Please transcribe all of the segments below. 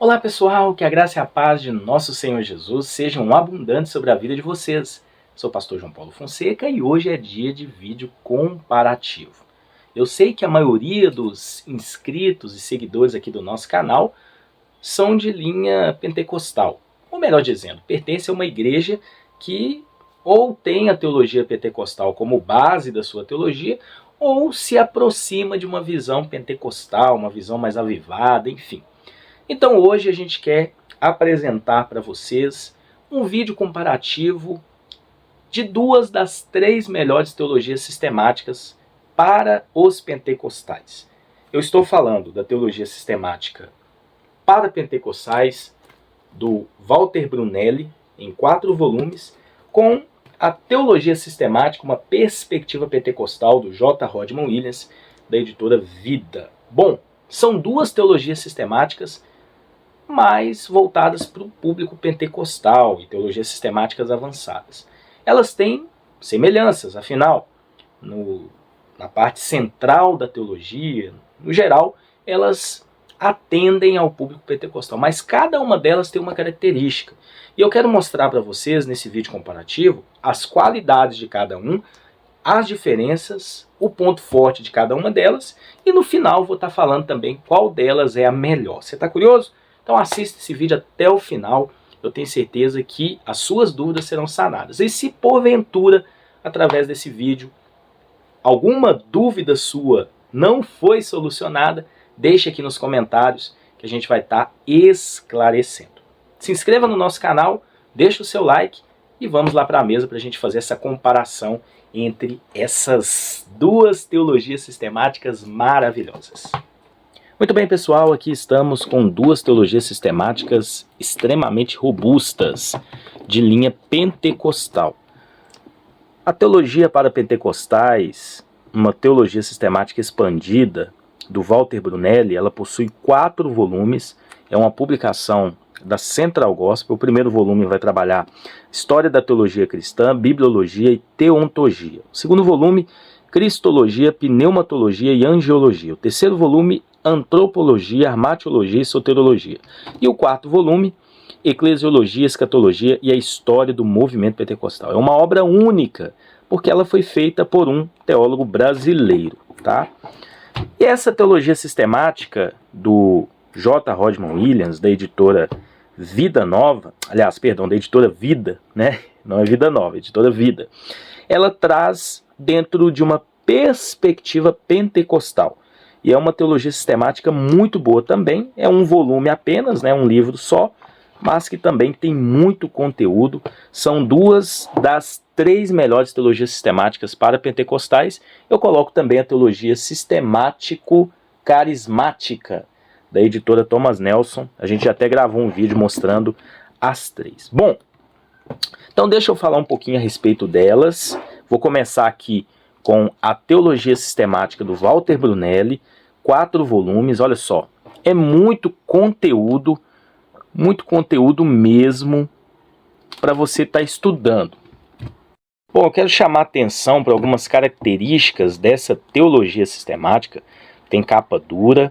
Olá pessoal, que a graça e a paz de nosso Senhor Jesus sejam abundantes sobre a vida de vocês. Sou o pastor João Paulo Fonseca e hoje é dia de vídeo comparativo. Eu sei que a maioria dos inscritos e seguidores aqui do nosso canal são de linha pentecostal. Ou melhor dizendo, pertence a uma igreja que ou tem a teologia pentecostal como base da sua teologia, ou se aproxima de uma visão pentecostal, uma visão mais avivada, enfim. Então hoje a gente quer apresentar para vocês um vídeo comparativo de duas das três melhores teologias sistemáticas para os pentecostais. Eu estou falando da teologia sistemática para pentecostais, do Walter Brunelli, em 4 volumes, com a teologia sistemática, uma perspectiva pentecostal, do J. Rodman Williams, da editora Vida. Bom, são duas teologias sistemáticas mais voltadas para o público pentecostal e teologias sistemáticas avançadas. Elas têm semelhanças, afinal, na parte central da teologia, no geral, elas atendem ao público pentecostal, mas cada uma delas tem uma característica. E eu quero mostrar para vocês, nesse vídeo comparativo, as qualidades de cada um, as diferenças, o ponto forte de cada uma delas, e no final vou estar falando também qual delas é a melhor. Você está curioso? Então assista esse vídeo até o final, eu tenho certeza que as suas dúvidas serão sanadas. E se porventura, através desse vídeo, alguma dúvida sua não foi solucionada, deixe aqui nos comentários que a gente vai estar esclarecendo. Se inscreva no nosso canal, deixe o seu like e vamos lá para a mesa para a gente fazer essa comparação entre essas duas teologias sistemáticas maravilhosas. Muito bem, pessoal, aqui estamos com duas teologias sistemáticas extremamente robustas, de linha pentecostal. A teologia para pentecostais, uma teologia sistemática expandida, do Walter Brunelli, ela possui 4 volumes, é uma publicação da Central Gospel. O primeiro volume vai trabalhar História da Teologia Cristã, Bibliologia e Teontologia. O segundo volume, Cristologia, Pneumatologia e Angiologia. O terceiro volume, Antropologia, Armatiologia e Soterologia. E o quarto volume, Eclesiologia, Escatologia e a História do Movimento Pentecostal. É uma obra única, porque ela foi feita por um teólogo brasileiro, tá? E essa teologia sistemática do J. Rodman Williams, da editora Vida Nova, aliás, perdão, da editora Vida, né? Não é Vida Nova, é editora Vida. Ela traz dentro de uma perspectiva pentecostal. E é uma teologia sistemática muito boa também. É um volume apenas, né, um livro só, mas que também tem muito conteúdo. São duas das 3 melhores teologias sistemáticas para pentecostais. Eu coloco também a teologia sistemático-carismática, da editora Thomas Nelson. A gente até gravou um vídeo mostrando as 3. Bom, então deixa eu falar um pouquinho a respeito delas. Vou começar aqui com a teologia sistemática do Walter Brunelli, 4 volumes, olha só, é muito conteúdo mesmo para você estar estudando. Bom, eu quero chamar a atenção para algumas características dessa teologia sistemática. Tem capa dura,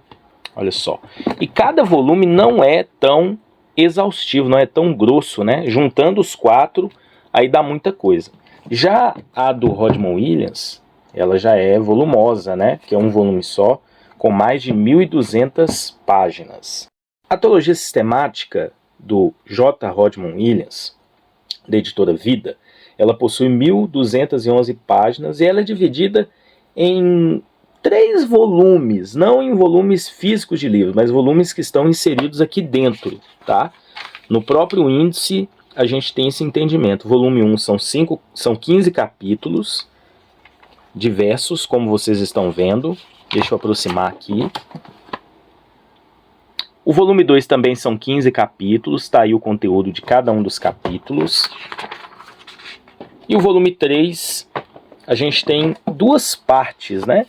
olha só, e cada volume não é tão exaustivo, não é tão grosso, né? Juntando os 4, aí dá muita coisa. Já a do Rodman Williams, ela já é volumosa, né? Que é um volume só, com mais de 1.200 páginas. A teologia sistemática do J. Rodman Williams, da editora Vida, ela possui 1.211 páginas e ela é dividida em 3 volumes, não em volumes físicos de livros, mas volumes que estão inseridos aqui dentro, tá? No próprio índice a gente tem esse entendimento. Volume 1 são 15 capítulos, diversos, como vocês estão vendo. Deixa eu aproximar aqui. O volume 2 também são 15 capítulos, está aí o conteúdo de cada um dos capítulos. E o volume 3, a gente tem 2 partes, né?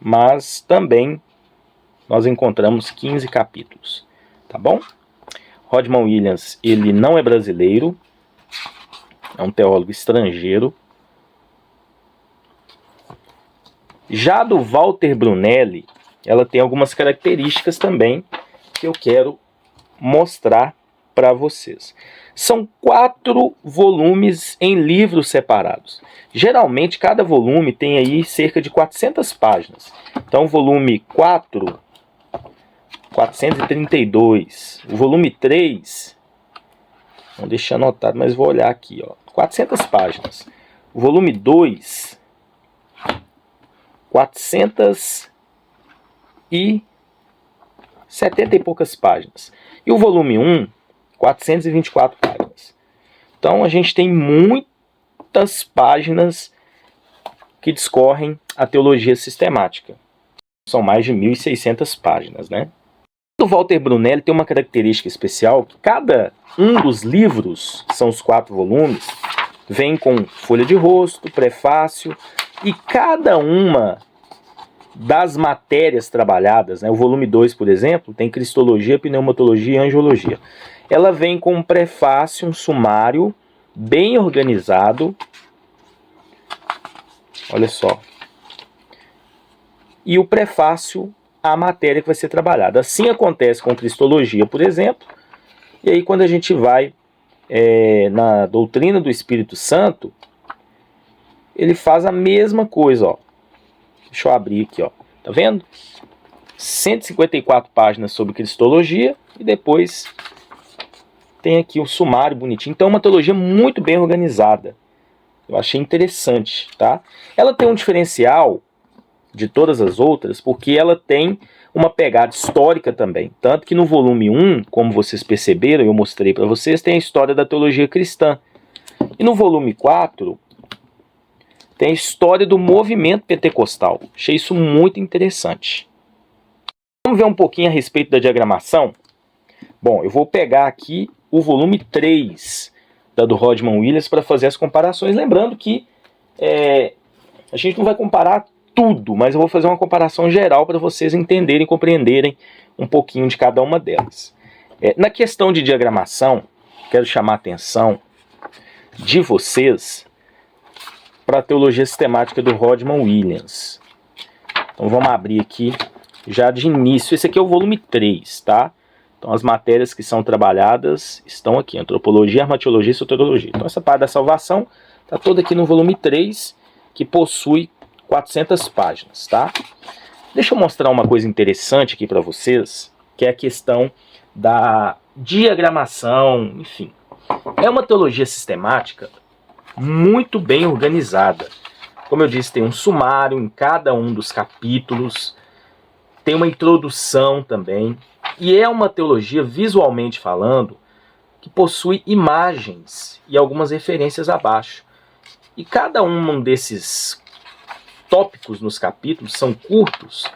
Mas também nós encontramos 15 capítulos, tá bom? Rodman Williams, ele não é brasileiro, é um teólogo estrangeiro. Já a do Walter Brunelli, ela tem algumas características também que eu quero mostrar para vocês. São 4 volumes em livros separados. Geralmente, cada volume tem aí cerca de 400 páginas. Então, o volume 4, 432. O volume 3, não deixa anotado, mas vou olhar aqui, ó, 400 páginas. O volume 2, 470 e poucas páginas. E o volume 1, 424 páginas. Então, a gente tem muitas páginas que discorrem a teologia sistemática. São mais de 1.600 páginas, né? O Walter Brunelli tem uma característica especial, que cada um dos livros, que são os 4 volumes, vem com folha de rosto, prefácio, e cada uma das matérias trabalhadas, né? O volume 2, por exemplo, tem Cristologia, Pneumatologia e Angiologia. Ela vem com um prefácio, um sumário, bem organizado. Olha só. E o prefácio à matéria que vai ser trabalhada. Assim acontece com Cristologia, por exemplo. E aí, quando a gente vai na doutrina do Espírito Santo, ele faz a mesma coisa, ó. Deixa eu abrir aqui, ó. Tá vendo? 154 páginas sobre Cristologia e depois tem aqui o sumário bonitinho. Então é uma teologia muito bem organizada. Eu achei interessante, tá? Ela tem um diferencial de todas as outras porque ela tem uma pegada histórica também. Tanto que no volume 1, como vocês perceberam, eu mostrei para vocês, tem a história da teologia cristã. E no volume 4, tem a história do movimento pentecostal. Achei isso muito interessante. Vamos ver um pouquinho a respeito da diagramação? Bom, eu vou pegar aqui o volume 3 da do Rodman Williams para fazer as comparações. Lembrando que a gente não vai comparar tudo, mas eu vou fazer uma comparação geral para vocês entenderem e compreenderem um pouquinho de cada uma delas. Na questão de diagramação, quero chamar a atenção de vocês para a teologia sistemática do Rodman Williams. Então vamos abrir aqui já de início. Esse aqui é o volume 3, tá? Então as matérias que são trabalhadas estão aqui: antropologia, armatologia e soteriologia. Então essa parte da salvação está toda aqui no volume 3, que possui 400 páginas, tá? Deixa eu mostrar uma coisa interessante aqui para vocês, que é a questão da diagramação, enfim. É uma teologia sistemática muito bem organizada. Como eu disse, tem um sumário em cada um dos capítulos, tem uma introdução também, e é uma teologia, visualmente falando, que possui imagens e algumas referências abaixo. E cada um desses tópicos nos capítulos são curtos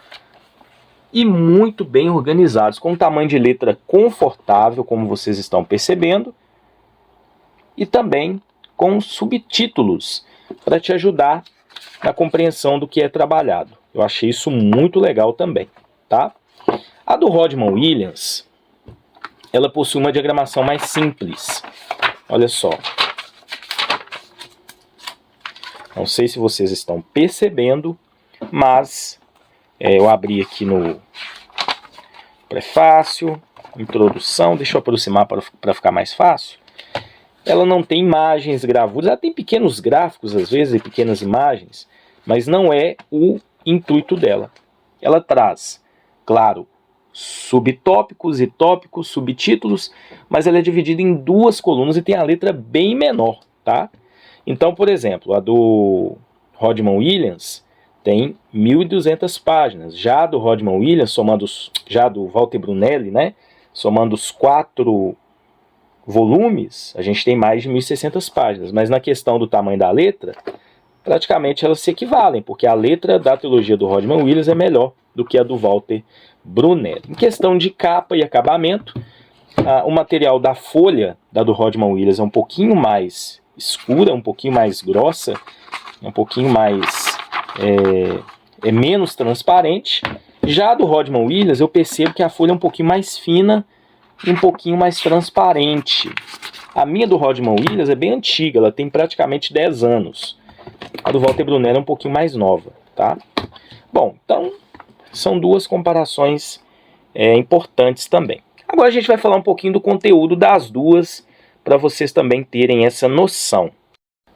e muito bem organizados, com um tamanho de letra confortável, como vocês estão percebendo, e também com subtítulos para te ajudar na compreensão do que é trabalhado. Eu achei isso muito legal também, tá? A do Rodman Williams, ela possui uma diagramação mais simples. Olha só. Não sei se vocês estão percebendo, mas eu abri aqui no prefácio, introdução, deixa eu aproximar para ficar mais fácil. Ela não tem imagens, gravuras, ela tem pequenos gráficos às vezes e pequenas imagens, mas não é o intuito dela. Ela traz, claro, subtópicos e tópicos, subtítulos, mas ela é dividida em 2 colunas e tem a letra bem menor, tá? Então, por exemplo, a do Rodman Williams tem 1.200 páginas. Já a do Rodman Williams, já do Walter Brunelli, né, somando os 4 volumes, a gente tem mais de 1.600 páginas. Mas na questão do tamanho da letra, praticamente elas se equivalem, porque a letra da teologia do Rodman Williams é melhor do que a do Walter Brunelli. Em questão de capa e acabamento, o material da folha da do Rodman Williams é um pouquinho mais escura, um pouquinho mais grossa, um pouquinho mais menos transparente. Já a do Rodman Williams, eu percebo que a folha é um pouquinho mais fina e um pouquinho mais transparente. A minha do Rodman Williams é bem antiga, ela tem praticamente 10 anos. A do Walter Brunelli é um pouquinho mais nova, tá? Bom, então são 2 comparações importantes também. Agora a gente vai falar um pouquinho do conteúdo das duas, para vocês também terem essa noção.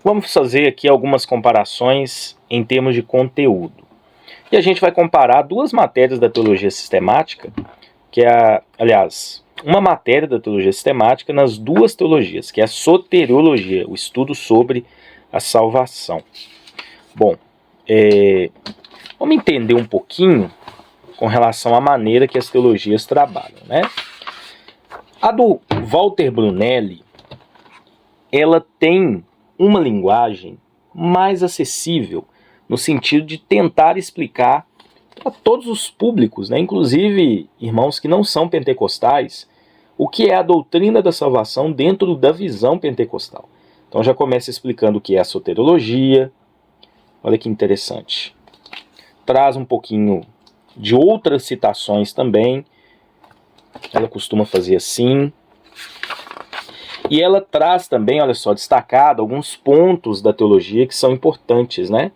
Vamos fazer aqui algumas comparações em termos de conteúdo. E a gente vai comparar duas matérias da teologia sistemática, que é, aliás, uma matéria da teologia sistemática nas duas teologias, que é a soteriologia, o estudo sobre a salvação. Bom, vamos entender um pouquinho com relação à maneira que as teologias trabalham, né? A do Walter Brunelli, ela tem uma linguagem mais acessível, no sentido de tentar explicar para todos os públicos, né, inclusive irmãos que não são pentecostais, o que é a doutrina da salvação dentro da visão pentecostal. Então já começa explicando o que é a soteriologia. Olha que interessante. Traz um pouquinho de outras citações também. Ela costuma fazer assim. E ela traz também, olha só, destacado alguns pontos da teologia que são importantes, né?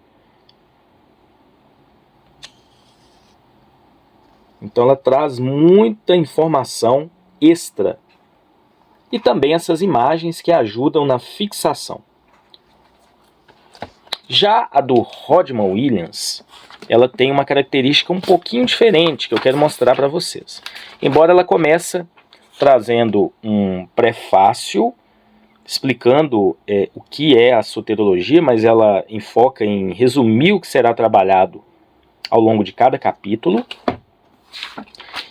Então ela traz muita informação extra. E também essas imagens que ajudam na fixação. Já a do Rodman Williams, ela tem uma característica um pouquinho diferente que eu quero mostrar para vocês. Embora ela comece trazendo um prefácio explicando o que é a soteriologia, mas ela enfoca em resumir o que será trabalhado ao longo de cada capítulo.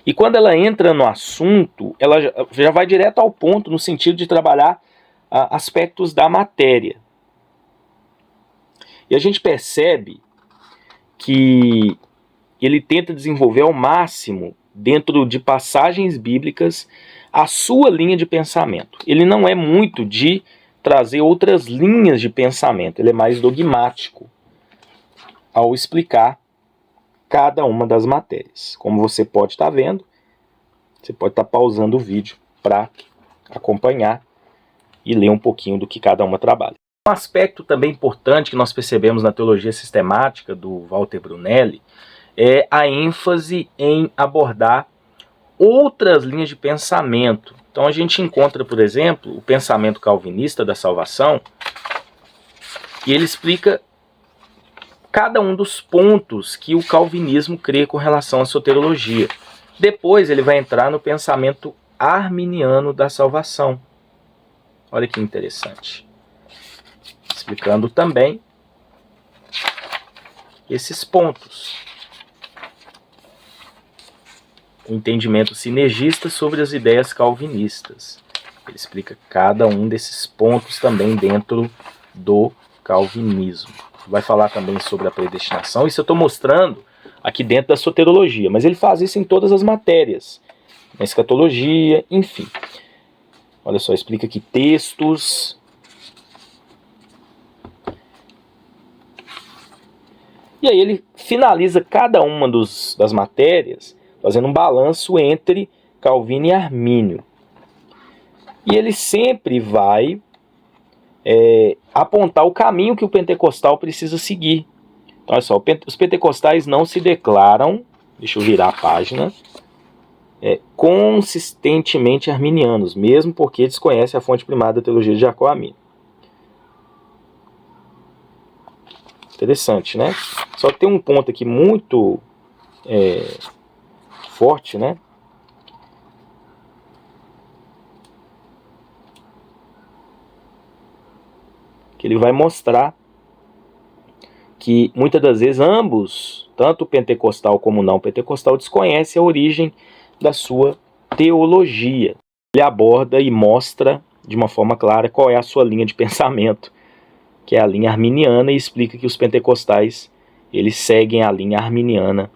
E quando ela entra no assunto, ela já vai direto ao ponto no sentido de trabalhar aspectos da matéria. E a gente percebe que ele tenta desenvolver ao máximo, dentro de passagens bíblicas, a sua linha de pensamento. Ele não é muito de trazer outras linhas de pensamento, ele é mais dogmático ao explicar cada uma das matérias. Como você pode estar vendo, você pode estar pausando o vídeo para acompanhar e ler um pouquinho do que cada uma trabalha. Um aspecto também importante que nós percebemos na teologia sistemática do Walter Brunelli é a ênfase em abordar outras linhas de pensamento. Então a gente encontra, por exemplo, o pensamento calvinista da salvação, e ele explica cada um dos pontos que o calvinismo crê com relação à soteriologia. Depois ele vai entrar no pensamento arminiano da salvação. Olha que interessante. Explicando também esses pontos. O entendimento sinergista sobre as ideias calvinistas. Ele explica cada um desses pontos também dentro do calvinismo. Vai falar também sobre a predestinação. Isso eu estou mostrando aqui dentro da soteriologia, mas ele faz isso em todas as matérias. Na escatologia, enfim. Olha só, explica aqui textos. E aí ele finaliza cada uma das matérias fazendo um balanço entre Calvino e Armínio. E ele sempre vai apontar o caminho que o pentecostal precisa seguir. Então, olha só, os pentecostais não se declaram, deixa eu virar a página, consistentemente arminianos, mesmo porque desconhecem a fonte primária da teologia de Jacó Armínio. Interessante, né? Só que tem um ponto aqui muito forte, né? Que ele vai mostrar que muitas das vezes ambos, tanto o pentecostal como o não pentecostal, desconhecem a origem da sua teologia. Ele aborda e mostra de uma forma clara qual é a sua linha de pensamento, que é a linha arminiana, e explica que os pentecostais eles seguem a linha arminiana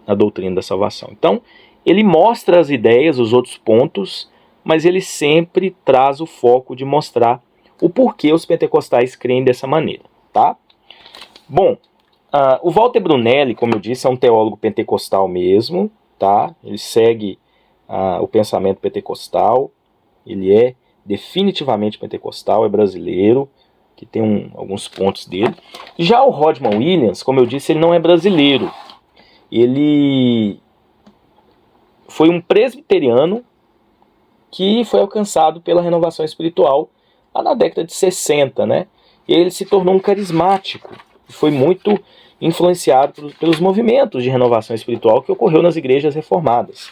na doutrina da salvação. Então, ele mostra as ideias, os outros pontos, mas ele sempre traz o foco de mostrar o porquê os pentecostais creem dessa maneira, tá? Bom, o Walter Brunelli, como eu disse, é um teólogo pentecostal mesmo, tá? Ele segue o pensamento pentecostal, ele é definitivamente pentecostal, é brasileiro, que tem alguns pontos dele. Já o Rodman Williams, como eu disse, ele não é brasileiro. Ele foi um presbiteriano que foi alcançado pela renovação espiritual lá na década de 60, né? E ele se tornou um carismático, foi muito influenciado pelos movimentos de renovação espiritual que ocorreu nas igrejas reformadas.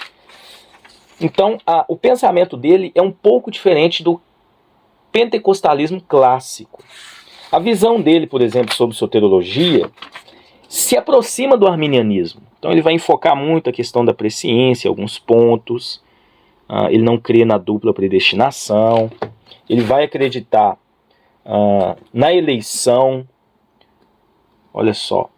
Então, o pensamento dele é um pouco diferente do pentecostalismo clássico. A visão dele, por exemplo, sobre soteriologia se aproxima do arminianismo. Então ele vai enfocar muito a questão da presciência, alguns pontos. Ele não crê na dupla predestinação. Ele vai acreditar na eleição. Olha só.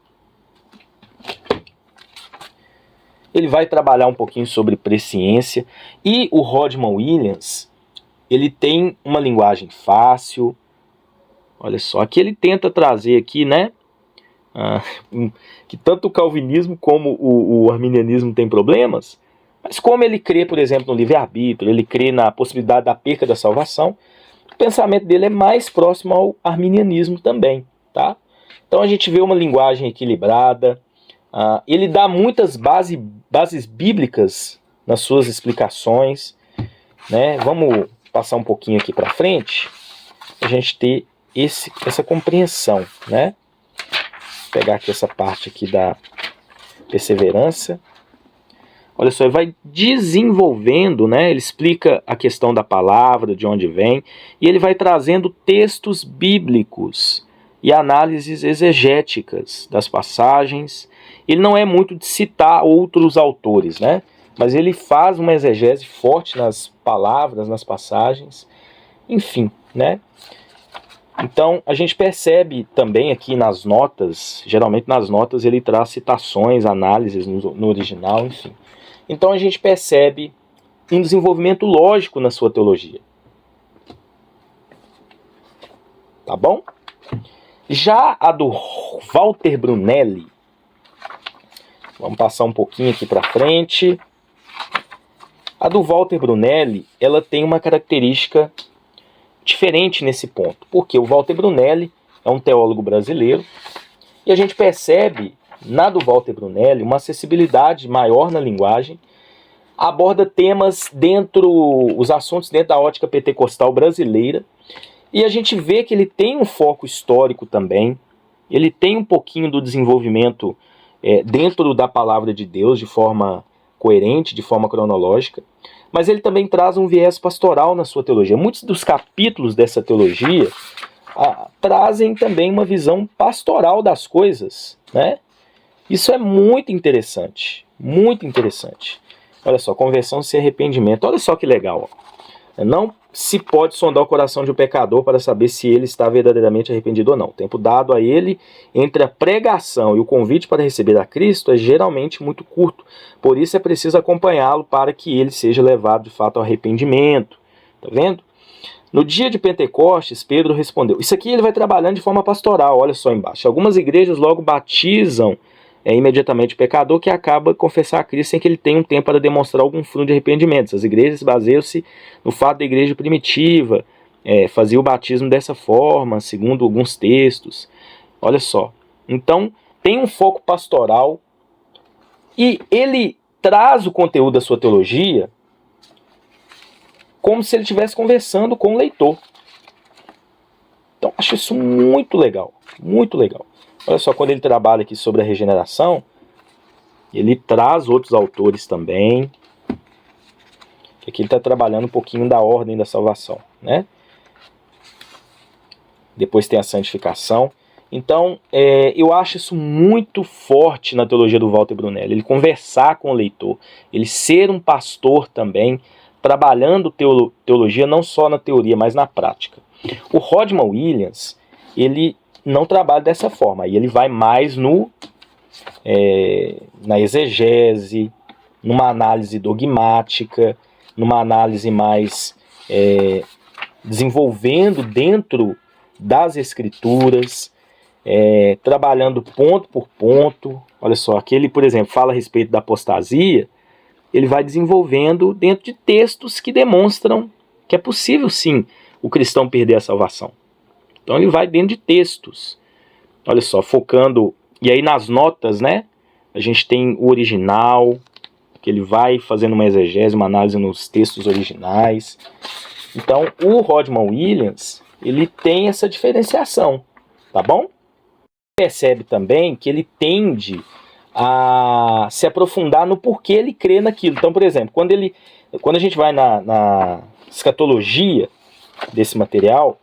Ele vai trabalhar um pouquinho sobre presciência. E o Rodman Williams, ele tem uma linguagem fácil. Olha só, aqui ele tenta trazer aqui, né? Que tanto o calvinismo como o arminianismo tem problemas, mas como ele crê, por exemplo, no livre-arbítrio, ele crê na possibilidade da perca da salvação, o pensamento dele é mais próximo ao arminianismo também, tá? Então a gente vê uma linguagem equilibrada, ele dá muitas bases bíblicas nas suas explicações, né? Vamos passar um pouquinho aqui para frente, a gente ter essa compreensão, né? Vou pegar aqui essa parte aqui da perseverança. Olha só, ele vai desenvolvendo, né? Ele explica a questão da palavra, de onde vem, e ele vai trazendo textos bíblicos e análises exegéticas das passagens. Ele não é muito de citar outros autores, né? Mas ele faz uma exegese forte nas palavras, nas passagens, enfim, né? Então, a gente percebe também aqui nas notas, geralmente nas notas ele traz citações, análises no original, enfim. Então, a gente percebe um desenvolvimento lógico na sua teologia. Tá bom? Já a do Walter Brunelli, vamos passar um pouquinho aqui para frente. A do Walter Brunelli, ela tem uma característica diferente nesse ponto, porque o Walter Brunelli é um teólogo brasileiro e a gente percebe na do Walter Brunelli uma acessibilidade maior na linguagem, aborda temas os assuntos dentro da ótica pentecostal brasileira, e a gente vê que ele tem um foco histórico também, ele tem um pouquinho do desenvolvimento dentro da palavra de Deus de forma coerente, de forma cronológica, mas ele também traz um viés pastoral na sua teologia. Muitos dos capítulos dessa teologia trazem também uma visão pastoral das coisas, né? Isso é muito interessante, muito interessante. Olha só, conversão sem arrependimento, olha só que legal. Não se pode sondar o coração de um pecador para saber se ele está verdadeiramente arrependido ou não. O tempo dado a ele entre a pregação e o convite para receber a Cristo é geralmente muito curto. Por isso é preciso acompanhá-lo para que ele seja levado de fato ao arrependimento. Tá vendo? No dia de Pentecostes, Pedro respondeu. Isso aqui ele vai trabalhando de forma pastoral, olha só embaixo. Algumas igrejas logo batizam imediatamente o pecador, que acaba confessar a Cristo sem que ele tenha um tempo para demonstrar algum fruto de arrependimento. As igrejas baseiam-se no fato da igreja primitiva fazia o batismo dessa forma, segundo alguns textos. Olha só. Então, tem um foco pastoral e ele traz o conteúdo da sua teologia como se ele estivesse conversando com o leitor. Então, acho isso muito legal, muito legal. Olha só, quando ele trabalha aqui sobre a regeneração, ele traz outros autores também. Aqui ele está trabalhando um pouquinho da ordem da salvação, né? Depois tem a santificação. Então, eu acho isso muito forte na teologia do Walter Brunelli. Ele conversar com o leitor, ele ser um pastor também, trabalhando teologia não só na teoria, mas na prática. O Rodman Williams, ele não trabalha dessa forma, aí ele vai mais na exegese, numa análise dogmática, numa análise mais desenvolvendo dentro das escrituras, trabalhando ponto por ponto. Olha só, aqui ele, por exemplo, fala a respeito da apostasia, ele vai desenvolvendo dentro de textos que demonstram que é possível sim o cristão perder a salvação. Então ele vai dentro de textos, olha só, focando, e aí nas notas, né, a gente tem o original, que ele vai fazendo uma exegese, uma análise nos textos originais. Então, o Rodman Williams, ele tem essa diferenciação, tá bom? Percebe também que ele tende a se aprofundar no porquê ele crê naquilo. Então, por exemplo, quando a gente vai na escatologia desse material,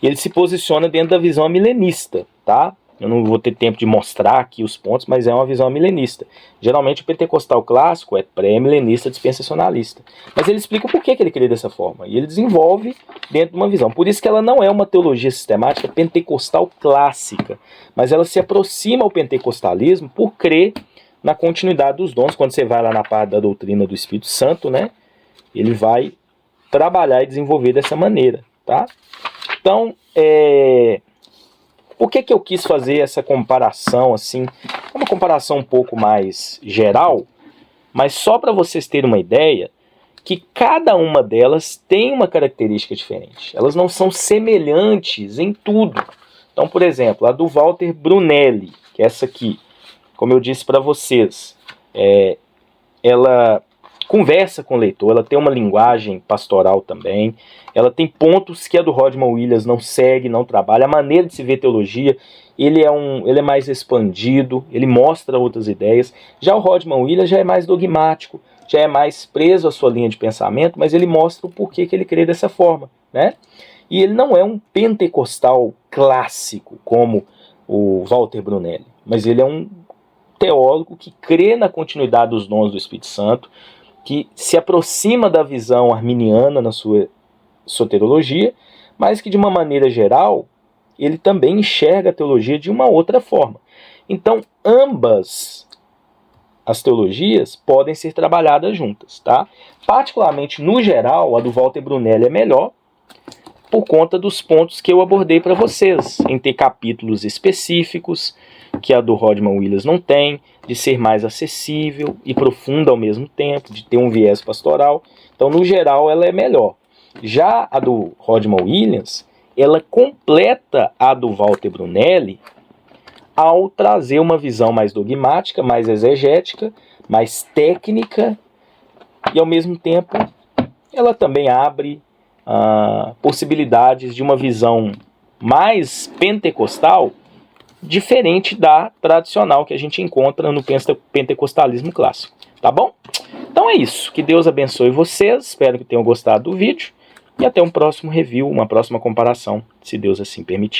ele se posiciona dentro da visão milenista, tá? Eu não vou ter tempo de mostrar aqui os pontos, mas é uma visão milenista. Geralmente o pentecostal clássico é pré-milenista dispensacionalista. Mas ele explica o porquê que ele crê dessa forma. E ele desenvolve dentro de uma visão. Por isso que ela não é uma teologia sistemática pentecostal clássica. Mas ela se aproxima ao pentecostalismo por crer na continuidade dos dons. Quando você vai lá na parte da doutrina do Espírito Santo, né? Ele vai trabalhar e desenvolver dessa maneira, tá? Então, por que eu quis fazer essa comparação assim? É uma comparação um pouco mais geral, mas só para vocês terem uma ideia que cada uma delas tem uma característica diferente. Elas não são semelhantes em tudo. Então, por exemplo, a do Walter Brunelli, que é essa aqui, como eu disse para vocês, ela conversa com o leitor, ela tem uma linguagem pastoral também, ela tem pontos que a do Rodman Williams não segue, não trabalha, a maneira de se ver teologia, ele é mais expandido, ele mostra outras ideias. Já o Rodman Williams já é mais dogmático, já é mais preso à sua linha de pensamento, mas ele mostra o porquê que ele crê dessa forma, né? E ele não é um pentecostal clássico, como o Walter Brunelli, mas ele é um teólogo que crê na continuidade dos dons do Espírito Santo, que se aproxima da visão arminiana na sua soterologia, mas que de uma maneira geral, ele também enxerga a teologia de uma outra forma. Então, ambas as teologias podem ser trabalhadas juntas, tá? Particularmente, no geral, a do Walter Brunelli é melhor, por conta dos pontos que eu abordei para vocês, em ter capítulos específicos, que a do Rodman Williams não tem, de ser mais acessível e profunda ao mesmo tempo, de ter um viés pastoral. Então, no geral, ela é melhor. Já a do Rodman Williams, ela completa a do Walter Brunelli ao trazer uma visão mais dogmática, mais exegética, mais técnica, e ao mesmo tempo ela também abre possibilidades de uma visão mais pentecostal, diferente da tradicional que a gente encontra no pentecostalismo clássico, tá bom? Então é isso, que Deus abençoe vocês, espero que tenham gostado do vídeo, e até um próximo review, uma próxima comparação, se Deus assim permitir.